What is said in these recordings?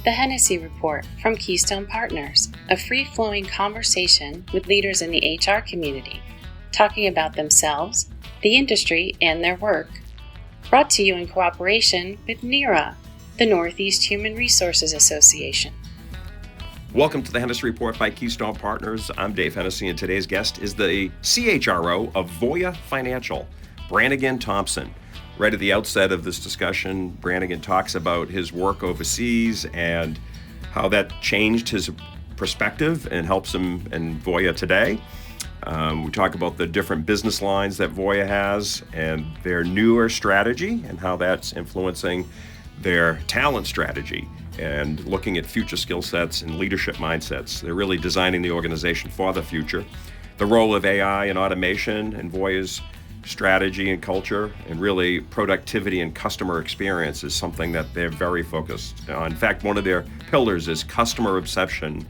The Hennessy Report from Keystone Partners, a free-flowing conversation with leaders in the HR community, talking about themselves, the industry, and their work. Brought to you in cooperation with NERA, the Northeast Human Resources Association. Welcome to the Hennessy Report by Keystone Partners. I'm Dave Hennessy, and today's guest is the CHRO of Voya Financial, Brannigan Thompson. Right at the outset of this discussion, Brannigan talks about his work overseas and how that changed his perspective and helps him in Voya today. We talk about the different business lines that Voya has and their newer strategy and how that's influencing their talent strategy and looking at future skill sets and leadership mindsets. They're really designing the organization for the future. The role of AI and automation in Voya's strategy and culture, and really productivity and customer experience is something that they're very focused on. In fact, one of their pillars is customer obsession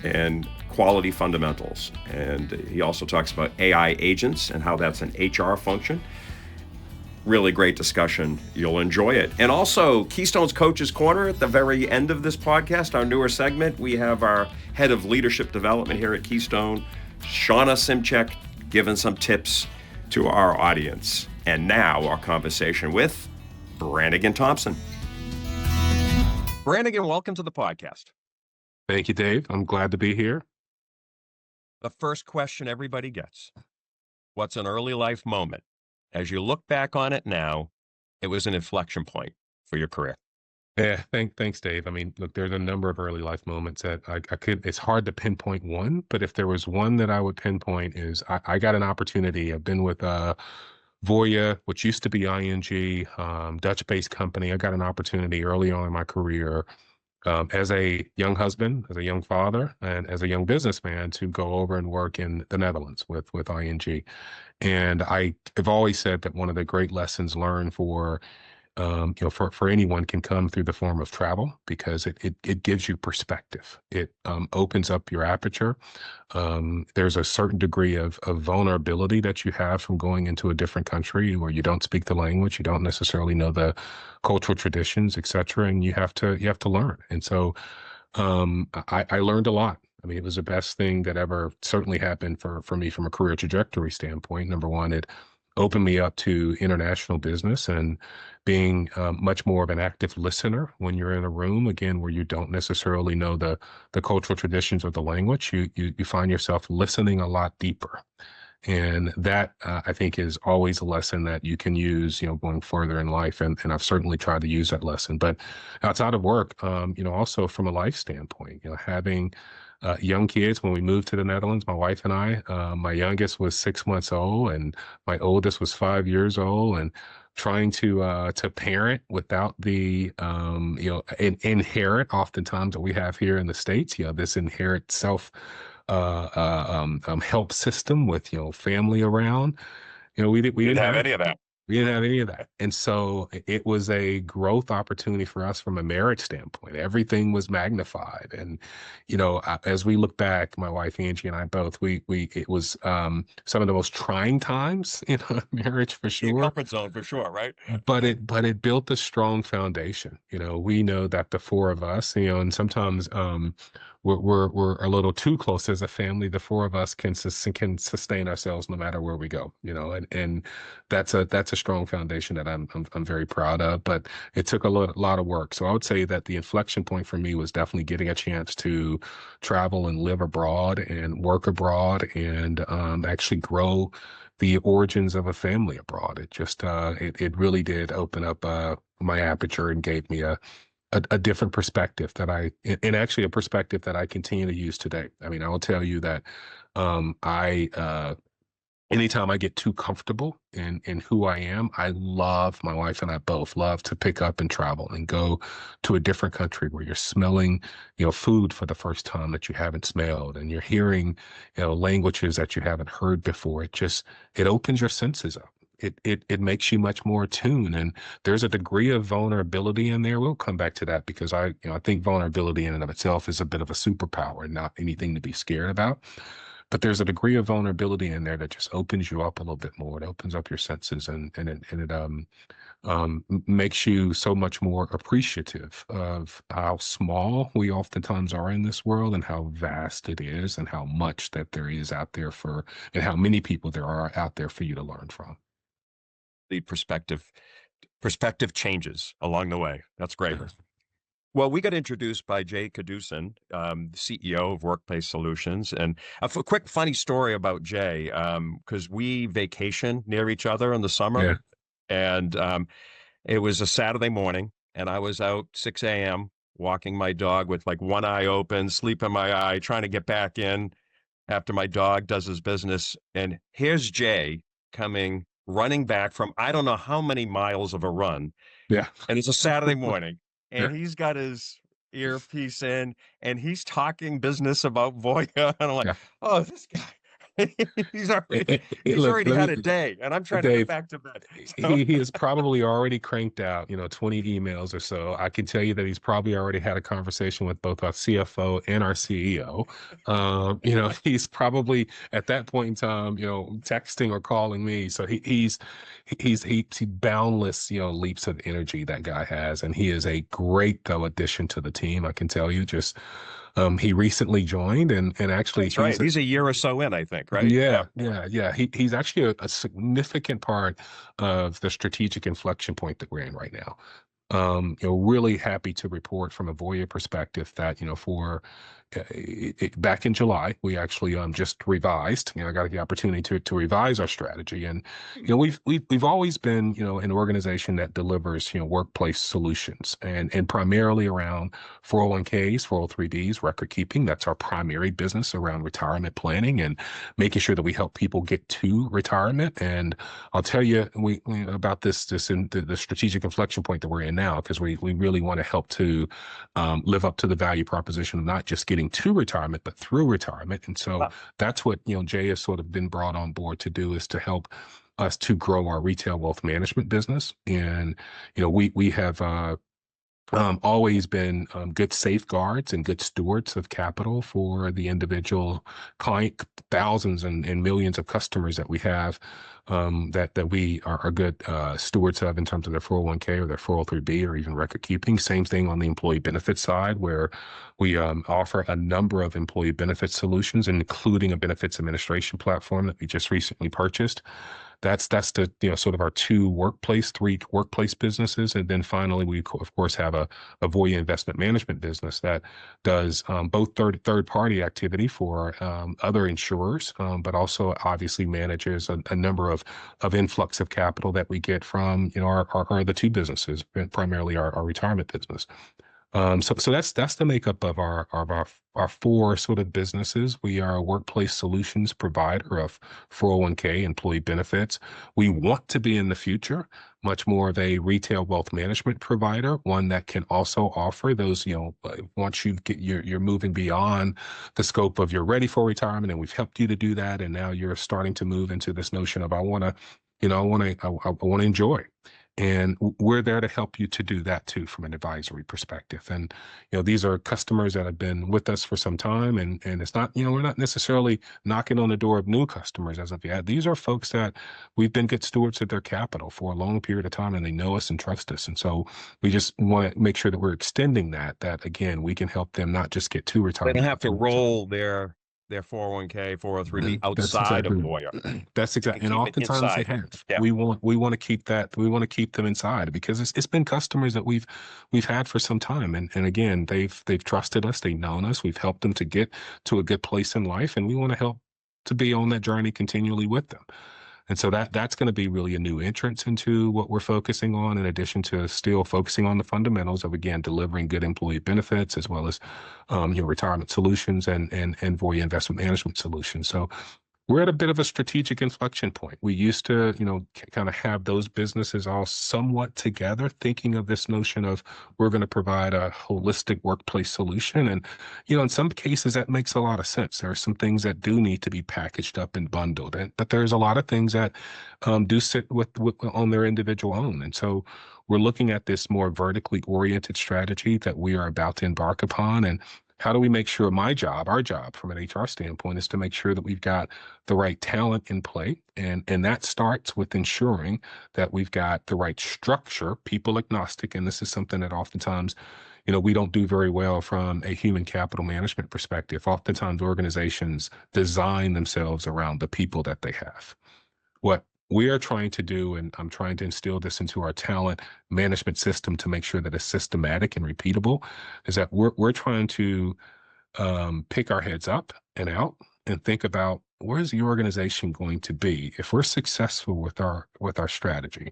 and quality fundamentals. And he also talks about AI agents and how that's an HR function. Really great discussion. You'll enjoy it. And also, Keystone's Coach's Corner at the very end of this podcast, our newer segment, we have our head of leadership development here at Keystone, Shauna Simchek, giving some tips to our audience. And now our conversation with Brannigan Thompson. Brannigan, welcome to the podcast. Thank you, Dave. I'm glad to be here. The first question everybody gets, what's an early life moment? As you look back on it now, it was an inflection point for your career. Yeah, thanks, Dave. I mean, look, there's a number of early life moments that I could, it's hard to pinpoint one, but if there was one that I would pinpoint is I got an opportunity. I've been with Voya, which used to be ING, Dutch-based company. I got an opportunity early on in my career as a young husband, as a young father, and as a young businessman to go over and work in the Netherlands with ING. And I've always said that one of the great lessons learned for anyone can come through the form of travel, because it gives you perspective. It opens up your aperture. There's a certain degree of vulnerability that you have from going into a different country where you don't speak the language, you don't necessarily know the cultural traditions, et cetera, and you have to learn. And so I learned a lot. I mean, it was the best thing that ever certainly happened for me from a career trajectory standpoint. Number one, it opened me up to international business and being much more of an active listener when you're in a room, again, where you don't necessarily know the cultural traditions or the language. You find yourself listening a lot deeper. And that, I think, is always a lesson that you can use, going further in life. And I've certainly tried to use that lesson. But outside of work, also from a life standpoint, having young kids. When we moved to the Netherlands, my wife and I, my youngest was 6 months old and my oldest was 5 years old, and trying to parent without the, inherent oftentimes that we have here in the States, this inherent self help system with, family around, we didn't have any of that. We didn't have any of that. And so it was a growth opportunity for us from a marriage standpoint. Everything was magnified. And, as we look back, my wife, Angie, and I both, it was some of the most trying times in our marriage, for sure. Comfort zone, for sure, right? But it built a strong foundation. We know that the four of us, and sometimes we're a little too close as a family. The four of us can sustain ourselves no matter where we go, and that's a strong foundation that I'm very proud of. But it took a lot of work. So I would say that the inflection point for me was definitely getting a chance to travel and live abroad and work abroad and actually grow the origins of a family abroad. It just it really did open up my aperture and gave me a different perspective and actually a perspective that I continue to use today. I mean, I will tell you that anytime I get too comfortable in who I am, my wife and I both love to pick up and travel and go to a different country where you're smelling, food for the first time that you haven't smelled, and you're hearing, languages that you haven't heard before. It opens your senses up. It makes you much more attuned, and there's a degree of vulnerability in there. We'll come back to that, because I think vulnerability in and of itself is a bit of a superpower, not anything to be scared about. but there's a degree of vulnerability in there that just opens you up a little bit more. It opens up your senses, and it makes you so much more appreciative of how small we oftentimes are in this world and how vast it is and how much that there is out there and how many people there are out there for you to learn from. The perspective changes along the way. That's great. Sure. Well, we got introduced by Jay Caducin, CEO of Workplace Solutions. And a quick funny story about Jay, because we vacation near each other in the summer. Yeah. And it was a Saturday morning, and I was out 6 a.m. walking my dog with like one eye open, sleep in my eye, trying to get back in after my dog does his business. And here's Jay running back from I don't know how many miles of a run. Yeah. And it's a Saturday morning, and Yeah. he's got his earpiece in, and he's talking business about Voya. And I'm like, Yeah. oh, this guy. He's already Look, had a day, and I'm trying to Dave, get back to bed. he has probably already cranked out, 20 emails or so. I can tell you that he's probably already had a conversation with both our CFO and our CEO. He's probably at that point in time, texting or calling me. So he's boundless, leaps of energy that guy has, and he is a great addition to the team. I can tell you, just. He recently joined, and actually, that's right. He's a year or so in, I think, right? Yeah. He's actually a significant part of the strategic inflection point that we're in right now. Really happy to report from a Voya perspective that, back in July, we actually just revised. I got the opportunity to revise our strategy, and we've always been an organization that delivers workplace solutions, and primarily around 401ks, 403bs, record keeping. That's our primary business around retirement planning and making sure that we help people get to retirement. And I'll tell you about this in the strategic inflection point that we're in now, because we really want to help to live up to the value proposition of not just getting to retirement, but through retirement. And so that's what Jay has sort of been brought on board to do, is to help us to grow our retail wealth management business. And we have always been good safeguards and good stewards of capital for the individual client, thousands and millions of customers that we have, that we are good stewards of in terms of their 401k or their 403b or even record keeping. Same thing on the employee benefit side, where we offer a number of employee benefit solutions, including a benefits administration platform that we just recently purchased. That's the sort of our three workplace businesses. And then finally, we of course have a Voya investment management business that does both third party activity for other insurers, but also obviously manages a number of influx of capital that we get from our the two businesses, primarily our retirement business. So that's the makeup of our four sort of businesses. We are a workplace solutions provider of 401k employee benefits. We want to be in the future much more of a retail wealth management provider, one that can also offer those, once you're moving beyond the scope of you're ready for retirement, and we've helped you to do that, and now you're starting to move into this notion of I want to enjoy. And we're there to help you to do that too, from an advisory perspective. And, these are customers that have been with us for some time, and it's not, we're not necessarily knocking on the door of new customers as of yet. These are folks that we've been good stewards of their capital for a long period of time, and they know us and trust us. And so we just want to make sure that we're extending that again, we can help them not just get to retirement. They don't have to roll their 401k, 403b outside of Voya. That's exactly, and oftentimes they have. Yeah. We want to keep that. We want to keep them inside, because it's been customers that we've had for some time, and again, they've trusted us, they've known us, we've helped them to get to a good place in life, and we want to help to be on that journey continually with them. And so that's going to be really a new entrance into what we're focusing on, in addition to still focusing on the fundamentals of, again, delivering good employee benefits, as well as retirement solutions and Voya investment management solutions. So we're at a bit of a strategic inflection point. We used to, kind of have those businesses all somewhat together, thinking of this notion of we're going to provide a holistic workplace solution. And, in some cases that makes a lot of sense. There are some things that do need to be packaged up and bundled, but there's a lot of things that do sit with on their individual own. And so we're looking at this more vertically oriented strategy that we are about to embark upon. And how do we make sure our job from an HR standpoint is to make sure that we've got the right talent in play. And that starts with ensuring that we've got the right structure, people agnostic. And this is something that oftentimes, we don't do very well from a human capital management perspective. Oftentimes organizations design themselves around the people that they have. What we are trying to do, and I'm trying to instill this into our talent management system to make sure that it's systematic and repeatable, is that we're trying to pick our heads up and out and think about where's the organization going to be if we're successful with our strategy.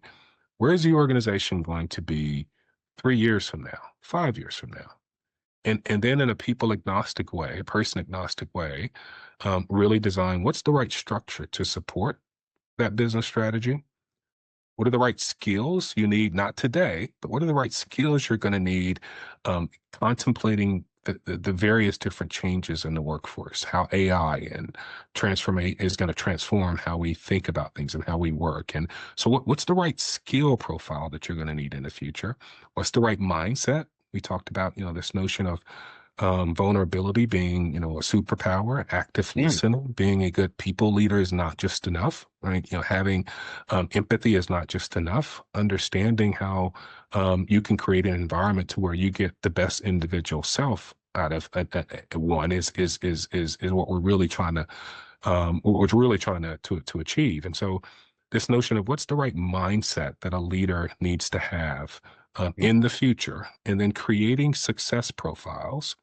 Where's the organization going to be 3 years from now, 5 years from now? And then in a people agnostic way, a person agnostic way, really design what's the right structure to support that business strategy. What are the right skills you need, not today, but what are the right skills you're going to need, contemplating the various different changes in the workforce, how AI and transformate is going to transform how we think about things and how we work. And so what's the right skill profile that you're going to need in the future? What's the right mindset? We talked about, this notion of vulnerability being, a superpower, active listening, being a good people leader is not just enough, right? Having empathy is not just enough. Understanding how you can create an environment to where you get the best individual self out of one is what we're really trying to achieve. And so this notion of what's the right mindset that a leader needs to have in the future, and then creating success profiles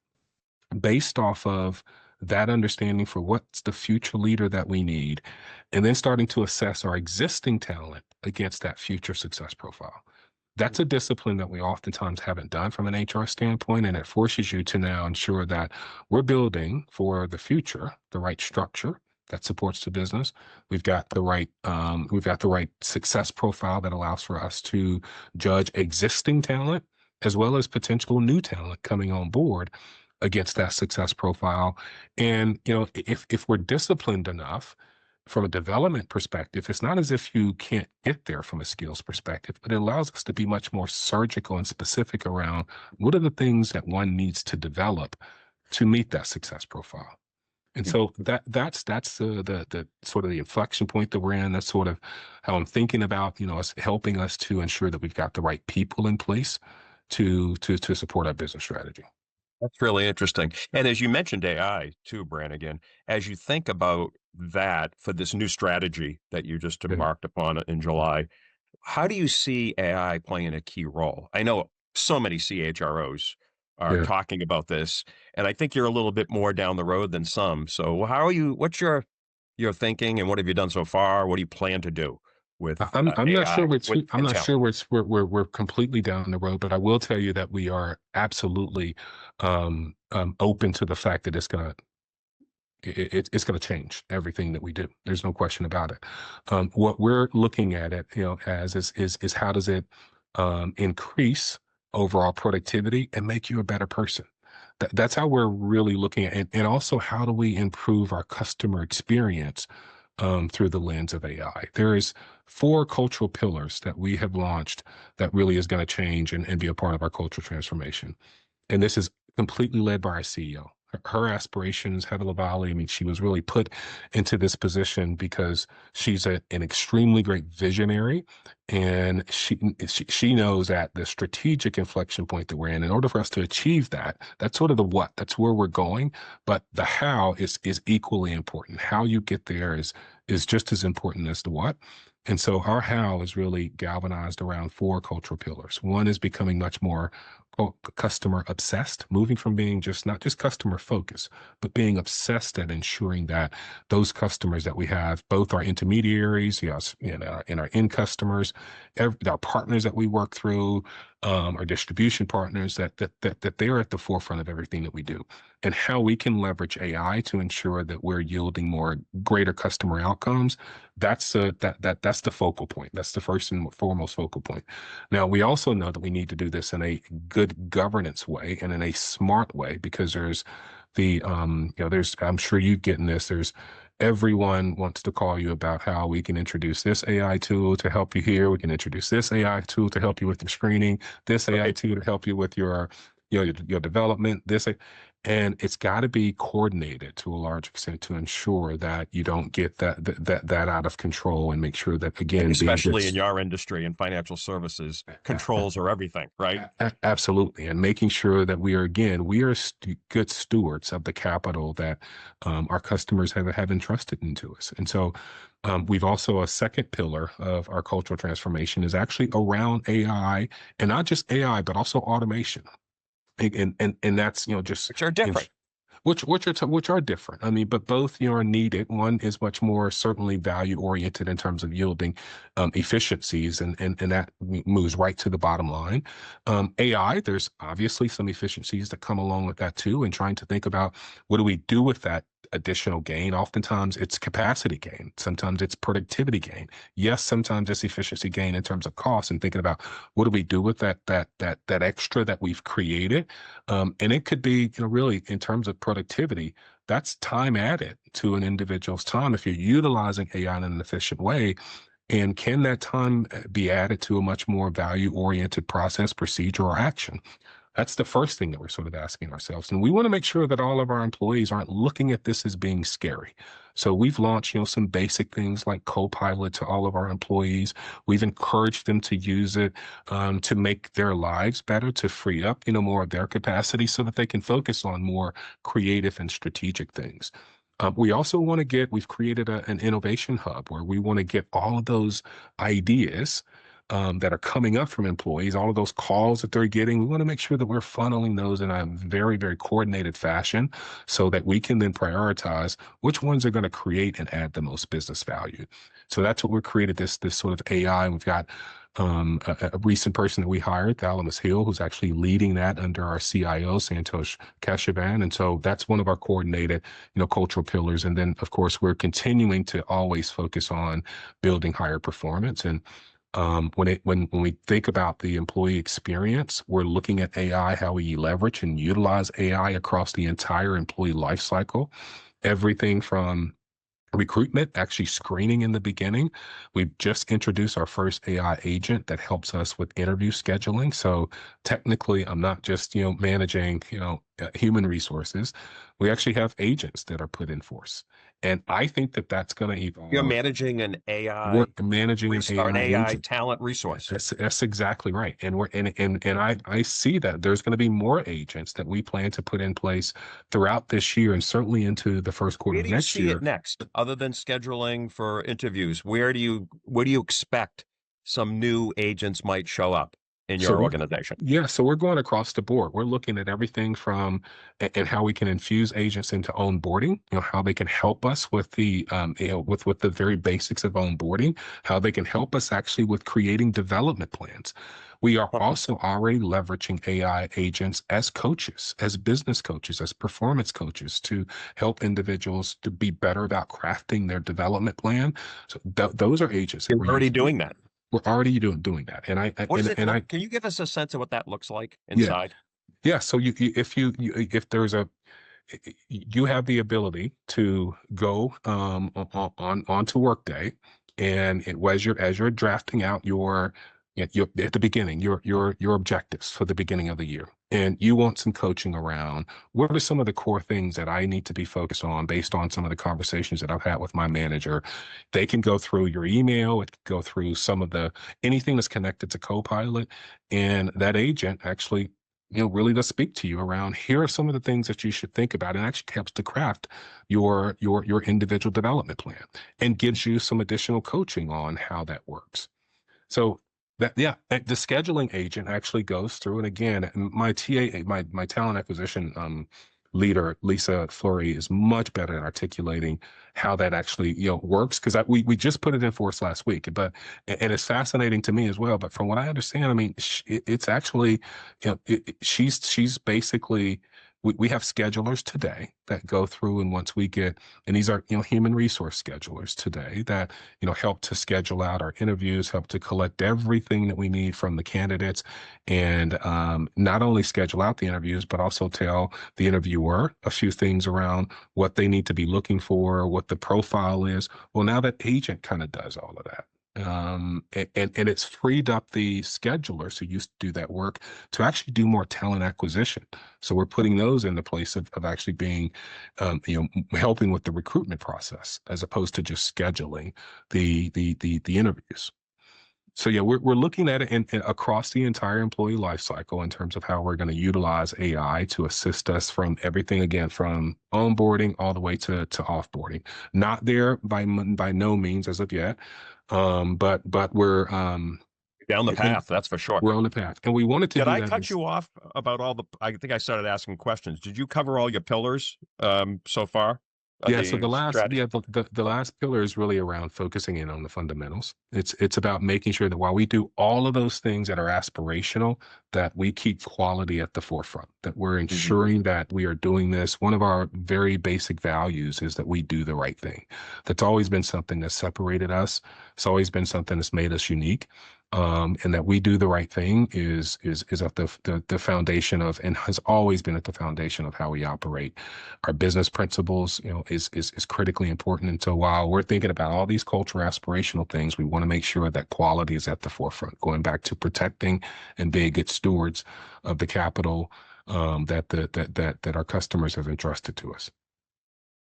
based off of that understanding for what's the future leader that we need, and then starting to assess our existing talent against that future success profile. That's a discipline that we oftentimes haven't done from an HR standpoint, and it forces you to now ensure that we're building for the future the right structure that supports the business. We've got the right success profile that allows for us to judge existing talent as well as potential new talent coming on board against that success profile. And if we're disciplined enough from a development perspective, it's not as if you can't get there from a skills perspective, but it allows us to be much more surgical and specific around what are the things that one needs to develop to meet that success profile. And so that's the sort of the inflection point that we're in. That's sort of how I'm thinking about, us helping us to ensure that we've got the right people in place to support our business strategy. That's really interesting. And as you mentioned AI too, Brannigan, as you think about that for this new strategy that you just embarked upon in July, how do you see AI playing a key role? I know so many CHROs are talking about this, and I think you're a little bit more down the road than some. So what's your thinking, and what have you done so far? What do you plan to do with I'm not AI, sure I'm not sure we're completely down the road, but I will tell you that we are absolutely open to the fact that it's gonna change everything that we do. There's no question about it. What we're looking at it, as is how does it increase overall productivity and make you a better person? That's how we're really looking at it. And also, how do we improve our customer experience through the lens of AI? There is 4 cultural pillars that we have launched that really is going to change and be a part of our cultural transformation. And this is completely led by our CEO. Her aspirations, Heather Lavallee, I mean, she was really put into this position because she's an extremely great visionary, and she knows that the strategic inflection point that we're in order for us to achieve that, that's sort of the what, that's where we're going, but the how is equally important. How you get there is just as important as the what. And so our how is really galvanized around 4 cultural pillars. One is becoming much more customer obsessed, moving from being not just customer focused, but being obsessed at ensuring that those customers that we have, both our intermediaries, and our end customers, our partners that we work through, our distribution partners, that they are at the forefront of everything that we do, and how we can leverage AI to ensure that we're yielding greater customer outcomes. That's the focal point. That's the first and foremost focal point. Now, we also know that we need to do this in a good governance way and in a smart way, because there's I'm sure you getting this. There's everyone wants to call you about how we can introduce this AI tool to help you here. We can introduce this AI tool to help you with your screening, this AI tool to help you with your development, And it's got to be coordinated to a large extent to ensure that you don't get that out of control, and make sure that, again, Especially in your industry and financial services, controls are everything, right? Absolutely. And making sure that we are good stewards of the capital that our customers have entrusted into us. And so we've also, a second pillar of our cultural transformation is actually around AI, and not just AI, but also automation. And that's, just Which are different. which are different. I mean, but both, are needed. One is much more certainly value oriented in terms of yielding efficiencies, and that moves right to the bottom line. AI, there's obviously some efficiencies that come along with that too, and trying to think about what do we do with that additional gain. Oftentimes it's capacity gain. Sometimes it's productivity gain. Yes, sometimes it's efficiency gain in terms of cost, and thinking about what do we do with that extra that we've created. And it could be, really in terms of productivity, that's time added to an individual's time if you're utilizing AI in an efficient way. And can that time be added to a much more value-oriented process, procedure, or action? That's the first thing that we're sort of asking ourselves. And we want to make sure that all of our employees aren't looking at this as being scary. So we've launched, some basic things like Copilot to all of our employees. We've encouraged them to use it to make their lives better, to free up, more of their capacity so that they can focus on more creative and strategic things. We also want to we've created an innovation hub where we want to get all of those ideas that are coming up from employees, all of those calls that they're getting. We want to make sure that we're funneling those in a very, very coordinated fashion so that we can then prioritize which ones are going to create and add the most business value. So that's what we're created, this sort of AI. We've got a recent person that we hired, Thalamus Hill, who's actually leading that under our CIO, Santosh Kashavan. And so that's one of our coordinated, cultural pillars. And then, of course, we're continuing to always focus on building higher performance. And when we think about the employee experience, we're looking at AI, how we leverage and utilize AI across the entire employee life cycle, everything from recruitment, actually screening in the beginning. We've just introduced our first AI agent that helps us with interview scheduling. So technically, I'm not just, managing, human resources. We actually have agents that are put in force. And I think that that's going to evolve. You're managing an AI, We're managing an AI agent. talent resource. That's exactly right. And I see that there's going to be more agents that we plan to put in place throughout this year, and certainly into the first quarter of next year. Where do you see it next, other than scheduling for interviews? Where do you expect some new agents might show up in your organization? Yeah, so we're going across the board. We're looking at everything from and how we can infuse agents into onboarding, how they can help us with the with the very basics of onboarding, how they can help us actually with creating development plans. We are also already leveraging AI agents as coaches, as business coaches, as performance coaches, to help individuals to be better about crafting their development plan. So those are agents. You're already doing that. We're already doing that. And can you give us a sense of what that looks like inside? Yeah. So if there's you have the ability to go onto Workday, and as you're drafting out your at the beginning, your objectives for the beginning of the year, and you want some coaching around what are some of the core things that I need to be focused on based on some of the conversations that I've had with my manager. They can go through your email, it can go through anything that's connected to Copilot, and that agent actually, really does speak to you around, here are some of the things that you should think about, and actually helps to craft your individual development plan and gives you some additional coaching on how that works. So the scheduling agent actually goes through, and again, my talent acquisition leader, Lisa Fleury, is much better at articulating how that actually works, because we just put it in force last week. And it's fascinating to me as well. But from what I understand, I mean, it's actually she's basically. We have schedulers today that go through, and once we get, and these are, human resource schedulers today that, help to schedule out our interviews, help to collect everything that we need from the candidates, and not only schedule out the interviews, but also tell the interviewer a few things around what they need to be looking for, what the profile is. Well, now that agent kind of does all of that. And it's freed up the schedulers who used to do that work to actually do more talent acquisition. So we're putting those in the place of actually being, helping with the recruitment process as opposed to just scheduling the interviews. So yeah, we're looking at it in across the entire employee life cycle in terms of how we're going to utilize AI to assist us from everything, again, from onboarding all the way to offboarding. Not there by no means as of yet, but we're Down the path, that's for sure. we're on the path, and we wanted to Did do I that. cut you off about all the? I think I started asking questions. Did you cover all your pillars so far? Yeah, so the strategy? last pillar is really around focusing in on the fundamentals. It's about making sure that while we do all of those things that are aspirational, that we keep quality at the forefront, that we're ensuring that we are doing this. One of our very basic values is that we do the right thing. That's always been something that's separated us. It's always been something that's made us unique. And that we do the right thing is at the foundation of, and has always been at the foundation of how we operate. Our business principles, is critically important. And so while we're thinking about all these cultural aspirational things, we want to make sure that quality is at the forefront, going back to protecting and being good stewards of the capital that our customers have entrusted to us.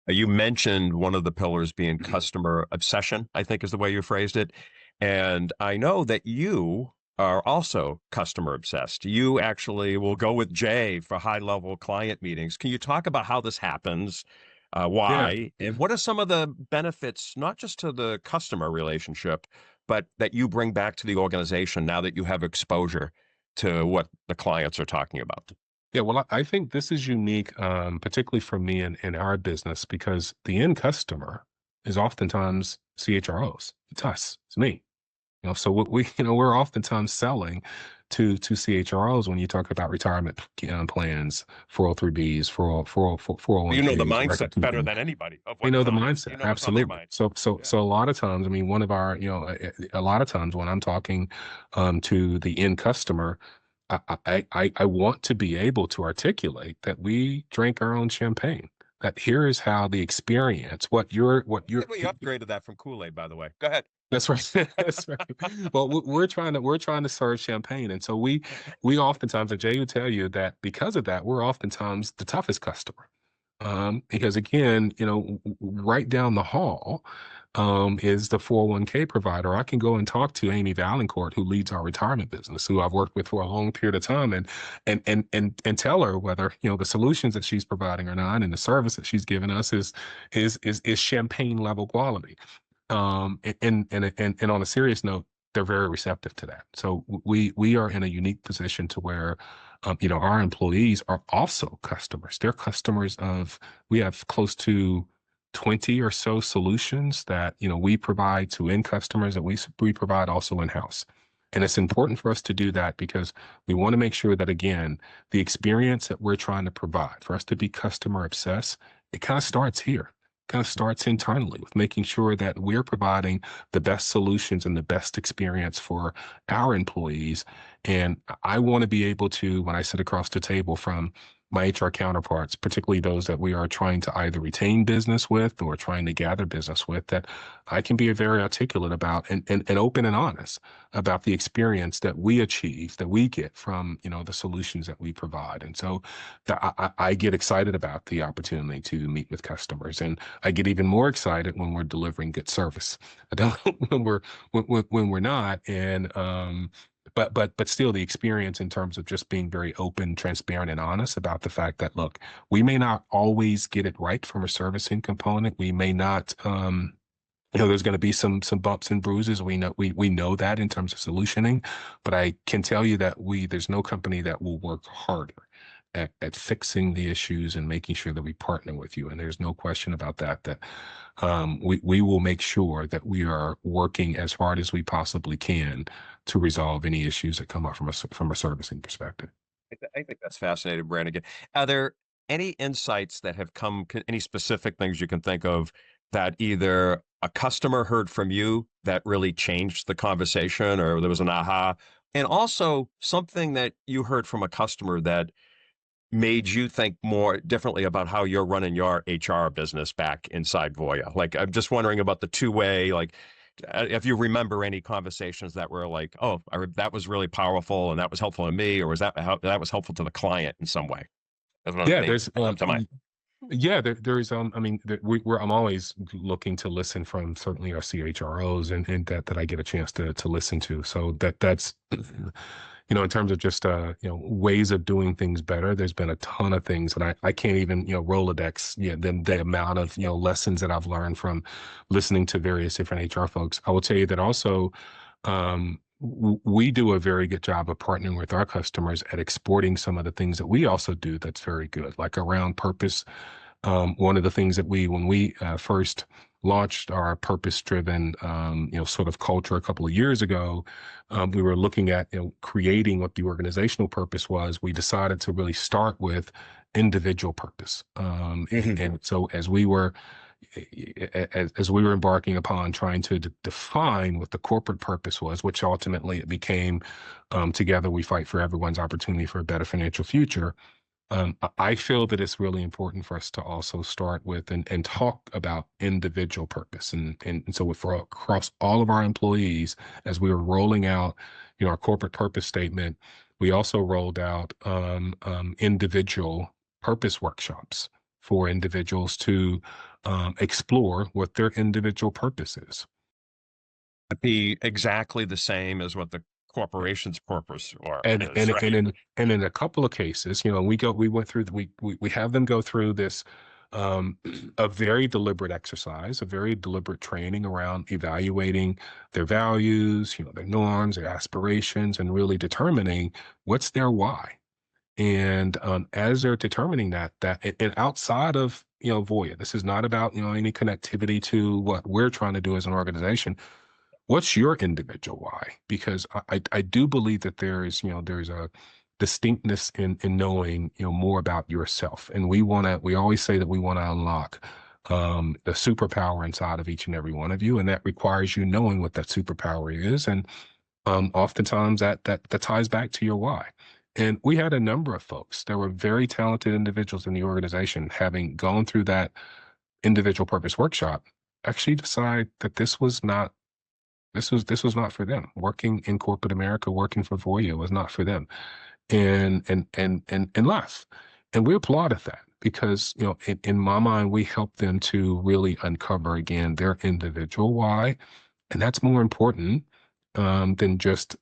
You mentioned one of the pillars being customer obsession, I think is the way you phrased it. And I know that you are also customer obsessed. You actually will go with Jay for high level client meetings. Can you talk about how this happens? Why? And what are some of the benefits, not just to the customer relationship, but that you bring back to the organization now that you have exposure to what the clients are talking about? Yeah, well, I think this is unique, particularly for me in our business, because the end customer is oftentimes CHROs. It's us. It's me. So we're oftentimes selling to CHROs when you talk about retirement plans, 403Bs, 401Ks. You know the mindset better than anybody. You know the mindset, absolutely. So a lot of times, I mean, one of our, a lot of times when I'm talking to the end customer, I want to be able to articulate that we drink our own champagne. That here is how the experience, what you're. We upgraded that from Kool-Aid, by the way. Go ahead. That's right. That's right. Well, we're trying to serve champagne, and so we oftentimes, and Jay would tell you that because of that, we're oftentimes the toughest customer. Because again, right down the hall is the 401k provider. I can go and talk to Amy Valancourt, who leads our retirement business, who I've worked with for a long period of time, and tell her whether the solutions that she's providing or not, and the service that she's giving us is champagne level quality. And on a serious note, they're very receptive to that. So we are in a unique position to where, our employees are also customers. They're customers we have close to 20 or so solutions that, we provide to end customers that we provide also in-house. And it's important for us to do that because we want to make sure that, again, the experience that we're trying to provide, for us to be customer obsessed, it kind of starts here. Kind of starts internally with making sure that we're providing the best solutions and the best experience for our employees. And I want to be able to, when I sit across the table from my HR counterparts, particularly those that we are trying to either retain business with or trying to gather business with, that I can be very articulate about and open and honest about the experience that we achieve, that we get from, the solutions that we provide. And so I get excited about the opportunity to meet with customers, and I get even more excited when we're delivering good service. I don't when we're not. And but still the experience in terms of just being very open, transparent, and honest about the fact that, look, we may not always get it right from a servicing component. We may not, there's going to be some bumps and bruises. We know that in terms of solutioning, but I can tell you that there's no company that will work harder at fixing the issues and making sure that we partner with you. And there's no question about that we will make sure that we are working as hard as we possibly can to resolve any issues that come up from a servicing perspective. I think that's fascinating, Brannigan. Are there any insights that have come, any specific things you can think of that either a customer heard from you that really changed the conversation, or there was an aha, and also something that you heard from a customer that made you think more differently about how you're running your HR business back inside Voya? Like, I'm just wondering about the two-way, like, if you remember any conversations that were like, oh, that was really powerful and that was helpful to me, or was that was helpful to the client in some way? That's one of the Yeah, things there's that come to mind. yeah, there's I mean, I'm always looking to listen from certainly our CHROs and that I get a chance to listen to. So that's in terms of just ways of doing things better. There's been a ton of things, and I can't even Rolodex the amount of lessons that I've learned from listening to various different HR folks. I will tell you that also. We do a very good job of partnering with our customers at exporting some of the things that we also do that's very good, like around purpose. One of the things that when we first launched our purpose-driven, sort of culture a couple of years ago, we were looking at creating what the organizational purpose was. We decided to really start with individual purpose, and so as we were embarking upon trying to define what the corporate purpose was, which ultimately it became, together we fight for everyone's opportunity for a better financial future. I feel that it's really important for us to also start with and talk about individual purpose. And so for across all of our employees, as we were rolling out, our corporate purpose statement, we also rolled out individual purpose workshops for individuals to explore what their individual purpose is. Be exactly the same as what the corporation's purpose And is, right? in a couple of cases, we have them go through this a very deliberate exercise, a very deliberate training around evaluating their values, their norms, their aspirations, and really determining what's their why. And as they're determining that and outside of Voya, this is not about any connectivity to what we're trying to do as an organization. What's your individual why? Because I do believe that there's a distinctness in knowing more about yourself, and we always say that we want to unlock the superpower inside of each and every one of you, and that requires you knowing what that superpower is, and oftentimes that ties back to your why. And we had a number of folks that were very talented individuals in the organization, having gone through that individual purpose workshop, actually decide that this was not for them. Working in corporate America, working for Voya was not for them, and left. And we applauded that because in my mind, we helped them to really uncover again their individual why, and that's more important than just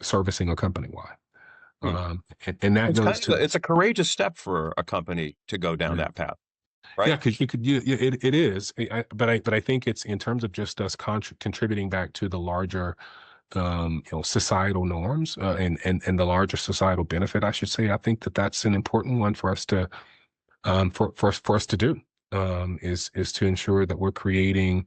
servicing a company why. And that goes to it's a courageous step for a company to go down that path, right? Yeah, because it is. But I think it's in terms of just us contributing back to the larger, societal norms and the larger societal benefit, I should say. I think that's an important one for us to for us to do. Is to ensure that we're creating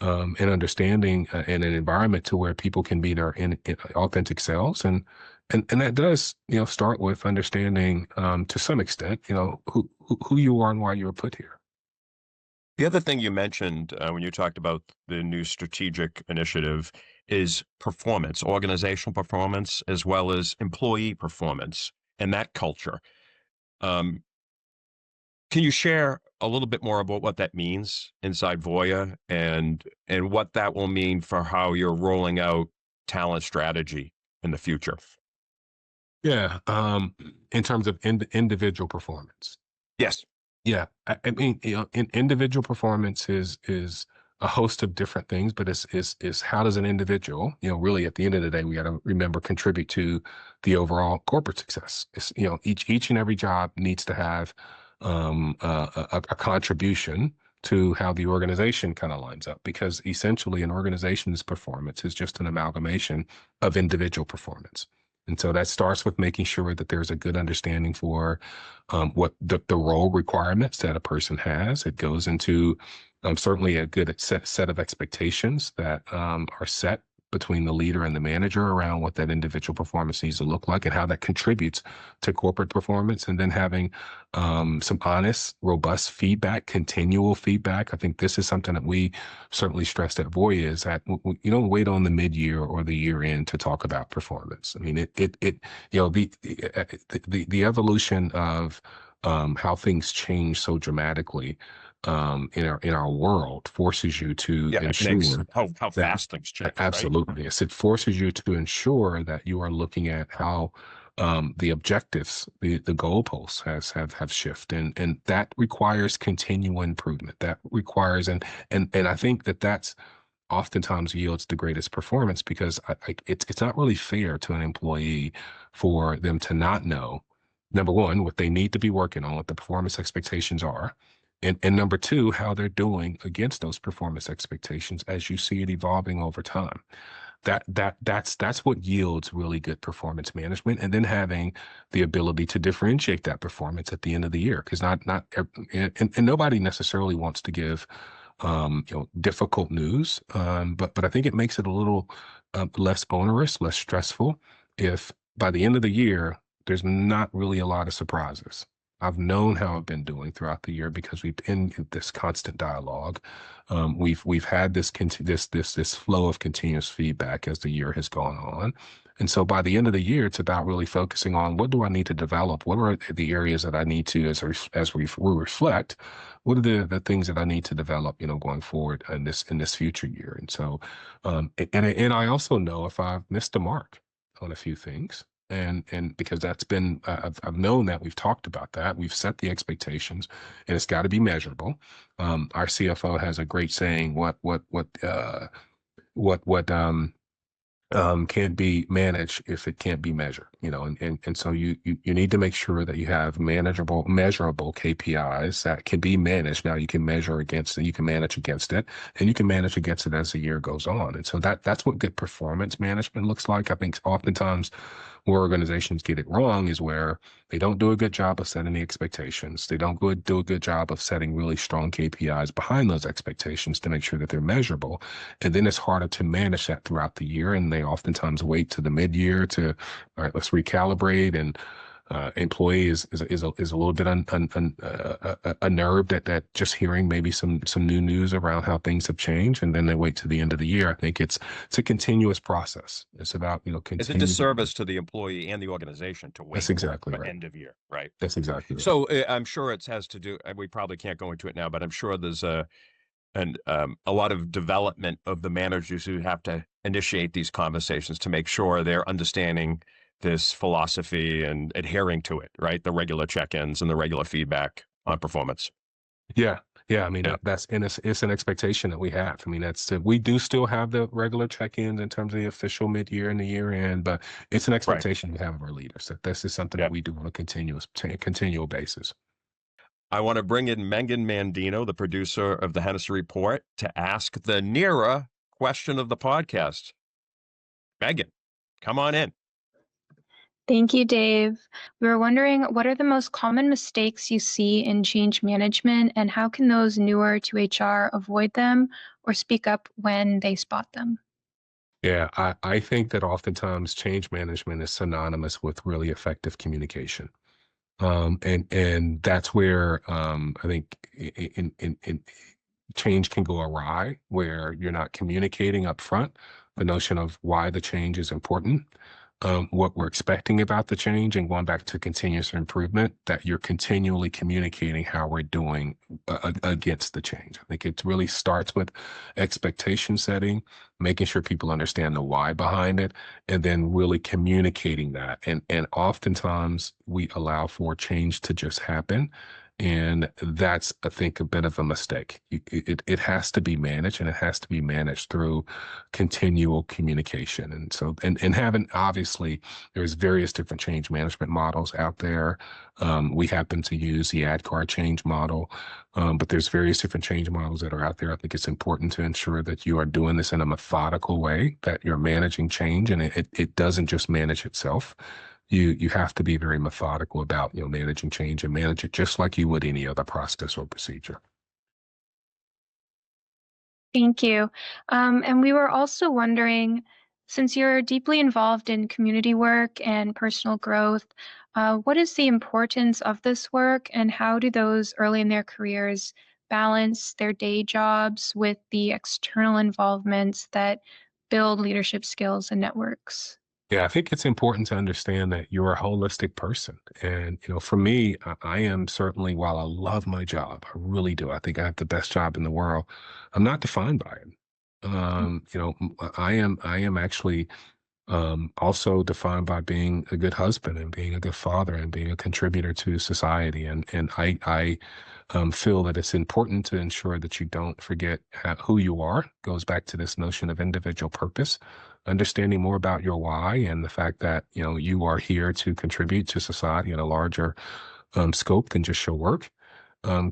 an understanding and an environment to where people can be their in authentic selves, and that does start with understanding to some extent who you are and why you were put here. The other thing you mentioned when you talked about the new strategic initiative is performance, organizational performance, as well as employee performance and that culture. Can you share a little bit more about what that means inside Voya and what that will mean for how you're rolling out talent strategy in the future? Yeah, in terms of individual performance. Yes. Yeah, I mean, individual performance is a host of different things, but is how does an individual, really at the end of the day, we got to remember contribute to the overall corporate success. It's, each and every job needs to have a contribution to how the organization kind of lines up, because essentially an organization's performance is just an amalgamation of individual performance. And so that starts with making sure that there's a good understanding for what the role requirements that a person has. It goes into certainly a good set of expectations that are set between the leader and the manager around what that individual performance needs to look like and how that contributes to corporate performance. And then having some honest, robust feedback, continual feedback. I think this is something that we certainly stressed at Voya, is that you don't wait on the mid-year or the year end to talk about performance. I mean, the evolution of how things change so dramatically in our world forces you to Yeah, it makes ensure how that fast things change, right? absolutely, yes, it forces you to ensure that you are looking at how the objectives, the goalposts have shifted, and that requires continual improvement. That requires and I think that's oftentimes yields the greatest performance because it's not really fair to an employee for them to not know, number one, what they need to be working on, what the performance expectations are, and number two, how they're doing against those performance expectations as you see it evolving over time. That's what yields really good performance management, and then having the ability to differentiate that performance at the end of the year, because and nobody necessarily wants to give difficult news. But I think it makes it a little less onerous, less stressful if by the end of the year, there's not really a lot of surprises. I've known how I've been doing throughout the year because we've been in this constant dialogue. We've had this flow of continuous feedback as the year has gone on. And so by the end of the year, it's about really focusing on what do I need to develop? What are the areas that I need to, as we reflect, what are the things that I need to develop, going forward in this future year? And so, and I also know if I've missed the mark on a few things, and because that's been, I've known that we've talked about that, we've set the expectations, and it's got to be measurable. Our CFO has a great saying: what can't be managed if it can't be measured, and so you need to make sure that you have measurable KPIs that can be managed. Now you can measure against it, you can manage against it, and you can manage against it as the year goes on. And so that's what good performance management looks like. I think oftentimes where organizations get it wrong is where they don't do a good job of setting the expectations. They don't do a good job of setting really strong KPIs behind those expectations to make sure that they're measurable. And then it's harder to manage that throughout the year. And they oftentimes wait to the mid-year to, all right, let's recalibrate. And employee is a little bit unnerved at that, just hearing maybe some new news around how things have changed, and then they wait to the end of the year. I think it's a continuous process. It's about It's a continuing. disservice to the employee and the organization to That's wait exactly for right. end of year, right? That's exactly right. So I'm sure it has to do. We probably can't go into it now, but I'm sure there's a lot of development of the managers who have to initiate these conversations to make sure they're understanding this philosophy and adhering to it, right? The regular check-ins and the regular feedback on performance. Yeah. Yeah. I mean, Yeah. it's an expectation that we have. I mean, we do still have the regular check-ins in terms of the official mid-year and the year end, but it's an Right. expectation we have of our leaders that this is something Yeah. that we do on a continual basis. I want to bring in Megan Mandino, the producer of the Hennessy Report, to ask the NERA question of the podcast. Megan, come on in. Thank you, Dave. We were wondering, what are the most common mistakes you see in change management, and how can those newer to HR avoid them or speak up when they spot them? Yeah, I think that oftentimes change management is synonymous with really effective communication. And that's where I think in change can go awry, where you're not communicating up front the notion of why the change is important, what we're expecting about the change, and going back to continuous improvement, that you're continually communicating how we're doing against the change. I think it really starts with expectation setting, making sure people understand the why behind it, and then really communicating that. And oftentimes we allow for change to just happen. And that's, I think, a bit of a mistake. It has to be managed, and it has to be managed through continual communication. And so, and having, obviously, there's various different change management models out there. We happen to use the ADKAR change model, but there's various different change models that are out there. I think it's important to ensure that you are doing this in a methodical way, that you're managing change, and it doesn't just manage itself. You have to be very methodical about managing change, and manage it just like you would any other process or procedure. Thank you. And we were also wondering, since you're deeply involved in community work and personal growth, what is the importance of this work, and how do those early in their careers balance their day jobs with the external involvements that build leadership skills and networks? Yeah, I think it's important to understand that you're a holistic person. And, for me, I am certainly, while I love my job, I really do. I think I have the best job in the world. I'm not defined by it. I am actually also defined by being a good husband and being a good father and being a contributor to society. And I feel that it's important to ensure that you don't forget who you are. Goes back to this notion of individual purpose, understanding more about your why and the fact that, you are here to contribute to society in a larger scope than just your work.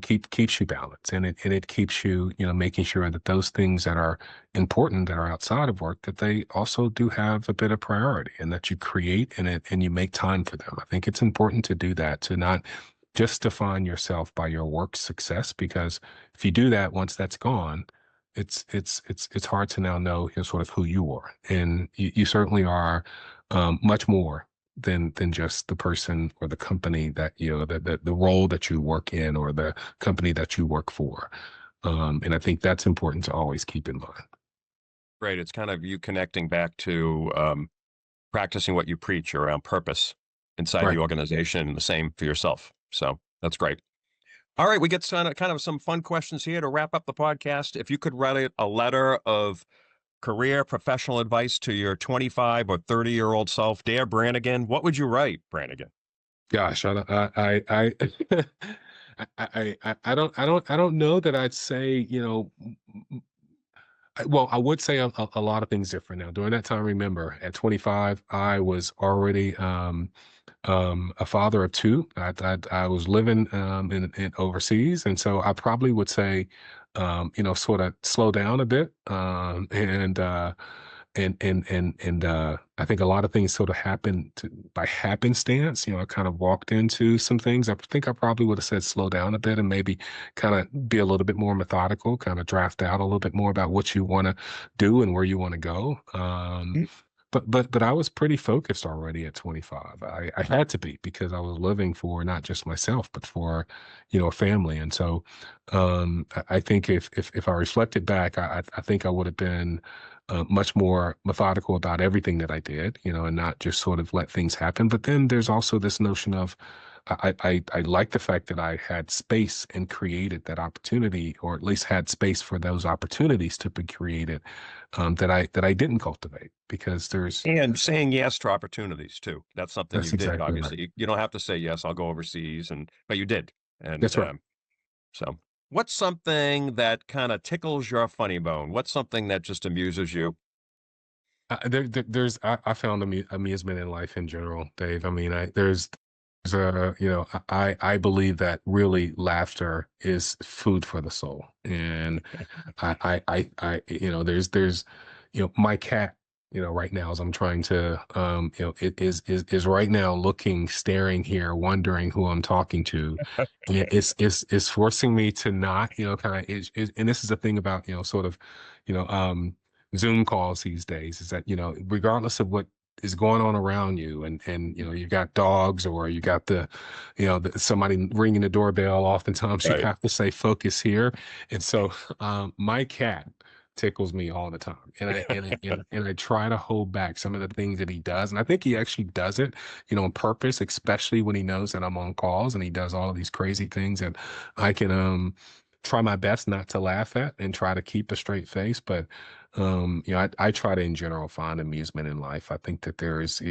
Keeps you balanced, and it keeps you, making sure that those things that are important, that are outside of work, that they also do have a bit of priority, and that you create and you make time for them. I think it's important to do that, to not just define yourself by your work success, because if you do that, once that's gone, it's hard to now know, sort of who you are, and you certainly are much more than just the person or the company that, the role that you work in or the company that you work for. And I think that's important to always keep in mind. Right. It's kind of you connecting back to practicing what you preach around purpose inside the Right. organization and the same for yourself. So that's great. All right. We get kind of some fun questions here to wrap up the podcast. If you could write a letter of career professional advice to your 25 or 30-year-old self, dear Brannigan, what would you write, Brannigan? Gosh, I don't, I don't know that I'd say, well, I would say a lot of things different now. During that time, remember, at 25, I was already a father of two. I was living in overseas, and so I probably would say, sort of slow down a bit, and I think a lot of things sort of happened by happenstance. I kind of walked into some things. I think I probably would have said slow down a bit and maybe kind of be a little bit more methodical, kind of draft out a little bit more about what you want to do and where you want to go. But I was pretty focused already at 25. I had to be, because I was living for not just myself, but for, a family. And so I think if I reflected back, I think I would have been much more methodical about everything that I did, and not just sort of let things happen. But then there's also this notion of I like the fact that I had space and created that opportunity, or at least had space for those opportunities to be created, that I didn't cultivate, because And saying yes to opportunities too. That's something that's you did, exactly right. obviously. You don't have to say yes, I'll go overseas, but you did. And That's right. so what's something that kind of tickles your funny bone? What's something that just amuses you? I found amusement in life in general, Dave. I mean, I believe that really laughter is food for the soul. And there's, my cat, right now, as I'm trying to, it is right now looking, staring here, wondering who I'm talking to. And it's forcing me to not, kind of, and this is the thing about, sort of, you know, um, Zoom calls these days, is that, regardless of what is going on around you, and you got dogs, or you got somebody ringing the doorbell, oftentimes you Right. have to say focus here. And so my cat tickles me all the time, and I try to hold back some of the things that he does, and I think he actually does it, on purpose, especially when he knows that I'm on calls, and he does all of these crazy things, and I can try my best not to laugh at and try to keep a straight face. But I try to, in general, find amusement in life. I think that there's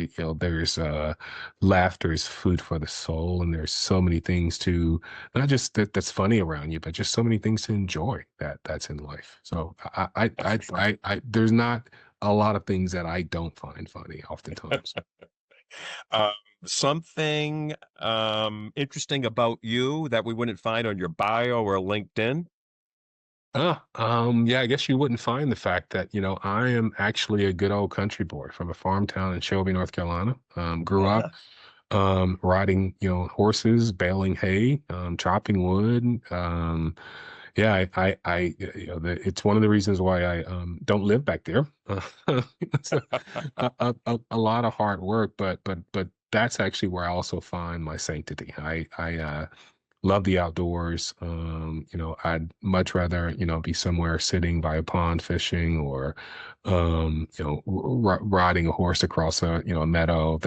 laughter is food for the soul, and there's so many things to, not just that's funny around you, but just so many things to enjoy that's in life. So there's not a lot of things that I don't find funny oftentimes. Uh, Something interesting about you that we wouldn't find on your bio or LinkedIn? Yeah, I guess you wouldn't find the fact that, I am actually a good old country boy from a farm town in Shelby, North Carolina. Grew up riding, horses, baling hay, chopping wood. Yeah, it's one of the reasons why I don't live back there. It's a lot of hard work, but that's actually where I also find my sanctity. love the outdoors. I'd much rather, be somewhere sitting by a pond fishing or, riding a horse across a meadow.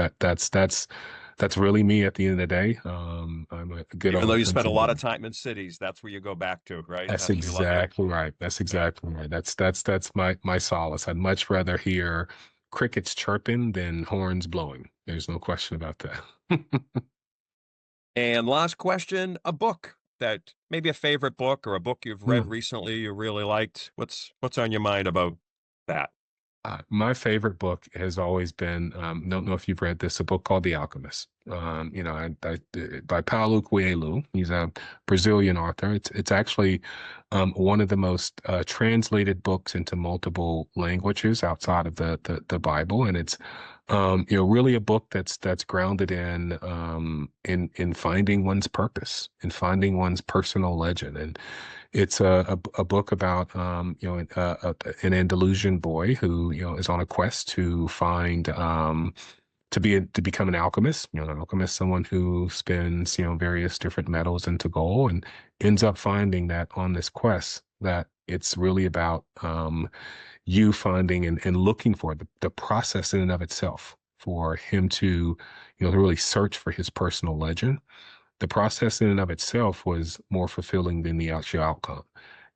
That's really me at the end of the day. I'm a good Even though old you spend a country lot of boy. time in cities, that's where you go back to, right? That's That's where you love it. exactly right. That's Yeah. exactly right. That's my solace. I'd much rather hear crickets chirping than horns blowing. There's no question about that. And last question, a book that maybe a favorite book or a book you've read Hmm. recently you really liked. What's on your mind about that? My favorite book has always been, don't know if you've read this, a book called The Alchemist. By Paulo Coelho. He's a Brazilian author. It's actually one of the most translated books into multiple languages outside of the Bible, and it's really a book that's grounded in finding one's purpose, in finding one's personal legend, and it's a book about an Andalusian boy who is on a quest to find to become an alchemist. An alchemist, someone who spins various different metals into gold, and ends up finding that on this quest that it's really about you finding and looking for the process in and of itself for him to really search for his personal legend. The process in and of itself was more fulfilling than the actual outcome.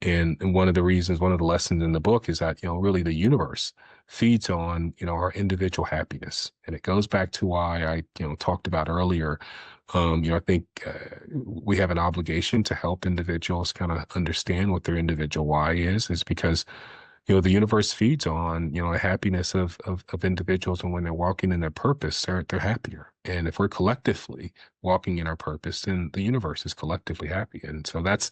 And one of the lessons in the book is that, really the universe feeds on, our individual happiness. And it goes back to why I, talked about earlier. I think we have an obligation to help individuals kind of understand what their individual why is because the universe feeds on, the happiness of individuals. And when they're walking in their purpose, they're happier. And if we're collectively walking in our purpose, then the universe is collectively happy. And so that's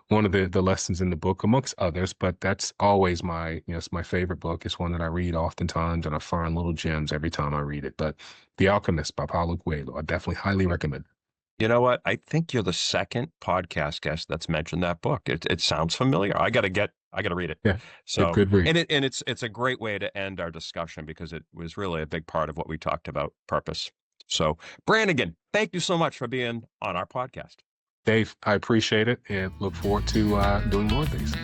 one of the lessons in the book, amongst others, but that's always it's my favorite book. It's one that I read oftentimes, and I find little gems every time I read it. But The Alchemist by Paulo Coelho, I definitely highly recommend it. You know what? I think you're the second podcast guest that's mentioned that book. It sounds familiar. I gotta read it. Yeah, So, good read. and it's a great way to end our discussion because it was really a big part of what we talked about, purpose. So, Brannigan, thank you so much for being on our podcast. Dave, I appreciate it and look forward to doing more of these.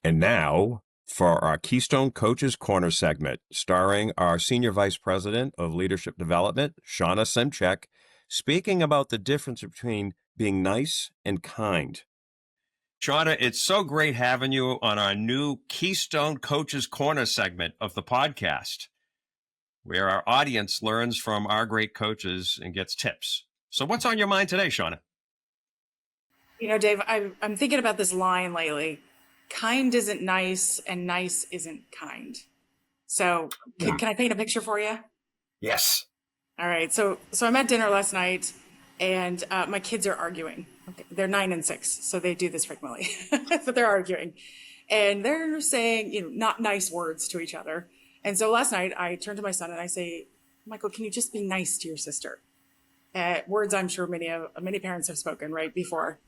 And now for our Keystone Coaches Corner segment, starring our Senior Vice President of Leadership Development, Shauna Simchek, speaking about the difference between being nice and kind. Shauna, it's so great having you on our new Keystone Coaches Corner segment of the podcast, where our audience learns from our great coaches and gets tips. So what's on your mind today, Shauna? Dave, I'm thinking about this line lately. Kind isn't nice and nice isn't kind. So can I paint a picture for you? Yes. All right. So I'm at dinner last night and my kids are arguing. Okay. They're 9 and 6. So they do this frequently, but they're arguing and they're saying, not nice words to each other. And so last night I turned to my son and I say, Michael, can you just be nice to your sister? Words I'm sure many parents have spoken right before.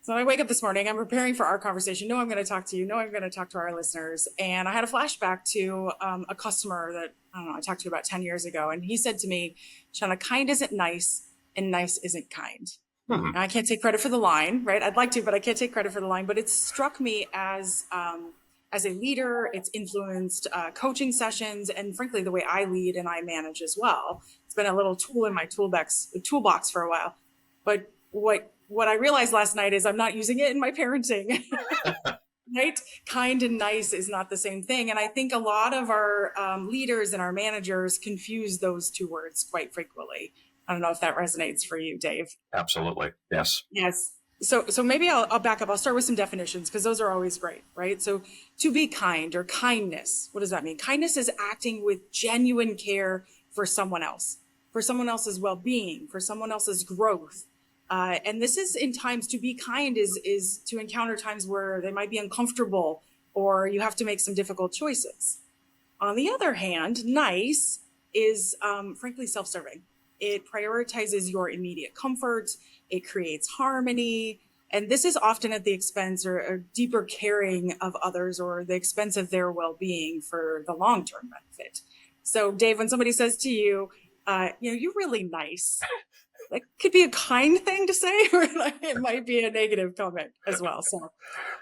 So I wake up this morning, I'm preparing for our conversation. No, I'm going to talk to you. No, I'm going to talk to our listeners. And I had a flashback to a customer that, I talked to about 10 years ago. And he said to me, Shauna, kind isn't nice and nice isn't kind. Mm-hmm. Now, I can't take credit for the line, right? I'd like to, but I can't take credit for the line. But it struck me as a leader, it's influenced coaching sessions and frankly, the way I lead and I manage as well. It's been a little tool in my toolbox for a while. But what I realized last night is I'm not using it in my parenting, right? Kind and nice is not the same thing. And I think a lot of our leaders and our managers confuse those two words quite frequently. I don't know if that resonates for you, Dave. Absolutely. Yes. Yes. So maybe I'll back up. I'll start with some definitions because those are always great, right? So to be kind or kindness, what does that mean? Kindness is acting with genuine care for someone else's well-being, for someone else's growth. And this is in times to be kind is to encounter times where they might be uncomfortable or you have to make some difficult choices. On the other hand, nice is frankly self-serving. It prioritizes your immediate comfort. It creates harmony. And this is often at the expense or deeper caring of others or the expense of their well-being for the long-term benefit. So Dave, when somebody says to you, you're really nice, that could be a kind thing to say, or it might be a negative comment as well. So,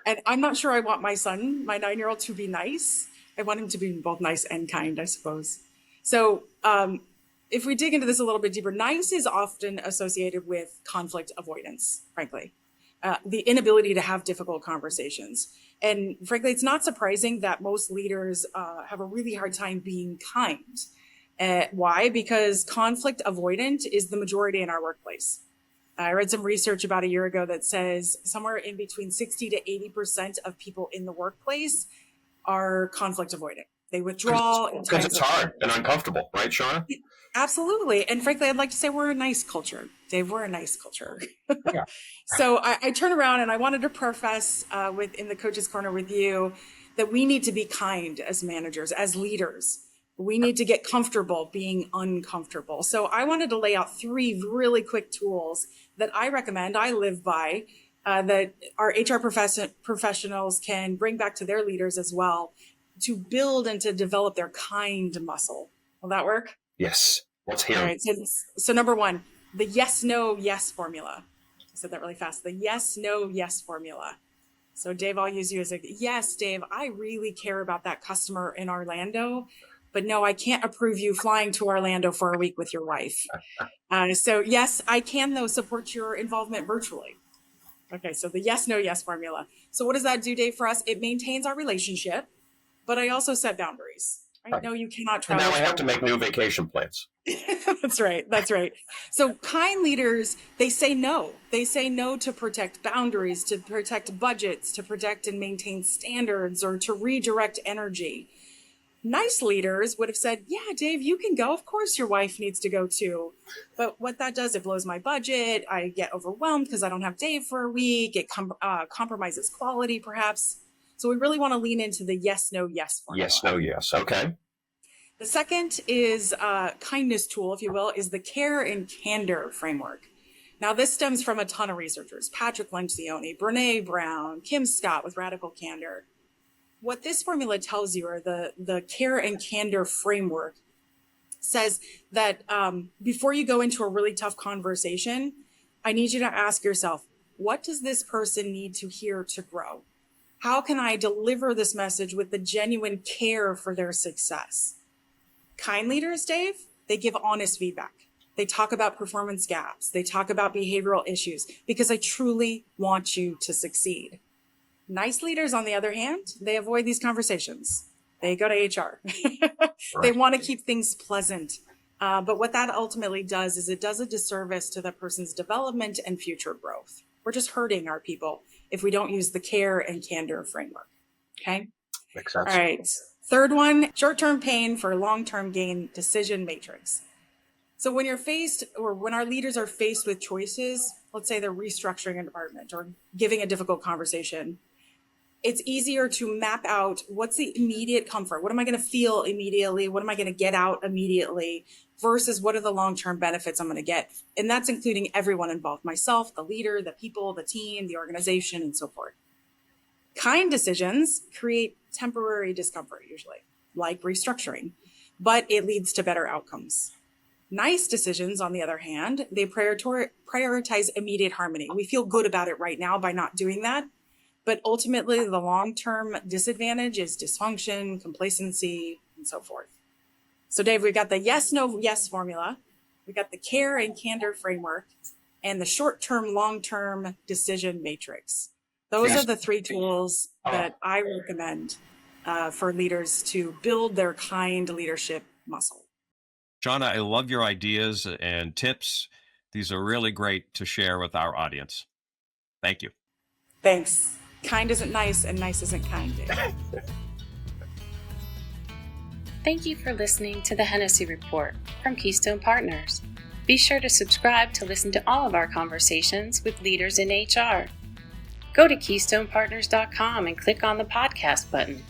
and I'm not sure I want my son, my 9-year-old, to be nice. I want him to be both nice and kind, I suppose. So if we dig into this a little bit deeper, nice is often associated with conflict avoidance, frankly. The inability to have difficult conversations. And frankly, it's not surprising that most leaders have a really hard time being kind. Why? Because conflict avoidant is the majority in our workplace. I read some research about a year ago that says somewhere in between 60 to 80% of people in the workplace are conflict avoidant. They withdraw. Because it's hard and uncomfortable, right, Shauna? Absolutely. And frankly, I'd like to say we're a nice culture. Dave, we're a nice culture. Yeah. So I turn around and I wanted to preface in the Coach's Corner with you that we need to be kind as managers, as leaders. We need to get comfortable being uncomfortable. So I wanted to lay out 3 really quick tools that I recommend, I live by, that our HR professionals can bring back to their leaders as well to build and to develop their kind muscle. Will that work? Yes. Let's hear it. All right. So number 1, the yes, no, yes formula. I said that really fast. The yes, no, yes formula. So Dave, I'll use you as yes, Dave, I really care about that customer in Orlando, but no, I can't approve you flying to Orlando for a week with your wife. So yes, I can though support your involvement virtually. Okay. So the yes, no, yes formula. So what does that do, Dave, for us? It maintains our relationship, but I also set boundaries. Right? No, you cannot travel. And now I have to make new vacation plans. That's right. That's right. So kind leaders, they say no. They say no to protect boundaries, to protect budgets, to protect and maintain standards, or to redirect energy. Nice leaders would have said, yeah, Dave, you can go. Of course, your wife needs to go too. But what that does, it blows my budget. I get overwhelmed because I don't have Dave for a week. It compromises quality, perhaps. So we really want to lean into the yes, no, yes formula. Yes, no, yes. Okay. The second is kindness tool, if you will, is the care and candor framework. Now, this stems from a ton of researchers, Patrick Lencioni, Brene Brown, Kim Scott with Radical Candor. What this formula tells you, or the care and candor framework, says that before you go into a really tough conversation, I need you to ask yourself, what does this person need to hear to grow? How can I deliver this message with the genuine care for their success? Kind leaders, Dave, they give honest feedback. They talk about performance gaps. They talk about behavioral issues because I truly want you to succeed. Nice leaders, on the other hand, they avoid these conversations. They go to HR. They want to keep things pleasant. But what that ultimately does is it does a disservice to the person's development and future growth. We're just hurting our people if we don't use the care and candor framework. Okay? Makes sense. All right. Third one, short-term pain for long-term gain decision matrix. So when you're faced, or when our leaders are faced with choices, let's say they're restructuring a department or giving a difficult conversation, it's easier to map out what's the immediate comfort. What am I going to feel immediately? What am I going to get out immediately? Versus what are the long-term benefits I'm going to get? And that's including everyone involved, myself, the leader, the people, the team, the organization, and so forth. Kind decisions create temporary discomfort, usually, like restructuring, but it leads to better outcomes. Nice decisions, on the other hand, they prioritize immediate harmony. We feel good about it right now by not doing that. But ultimately, the long-term disadvantage is dysfunction, complacency, and so forth. So Dave, we've got the yes, no, yes formula. We've got the care and candor framework and the short-term, long-term decision matrix. Those are the 3 tools that I recommend for leaders to build their kind leadership muscle. Shauna, I love your ideas and tips. These are really great to share with our audience. Thank you. Thanks. Kind isn't nice and nice isn't kind, Dave. Thank you for listening to the Hennessy Report from Keystone Partners. Be sure to subscribe to listen to all of our conversations with leaders in HR. Go to KeystonePartners.com and click on the podcast button.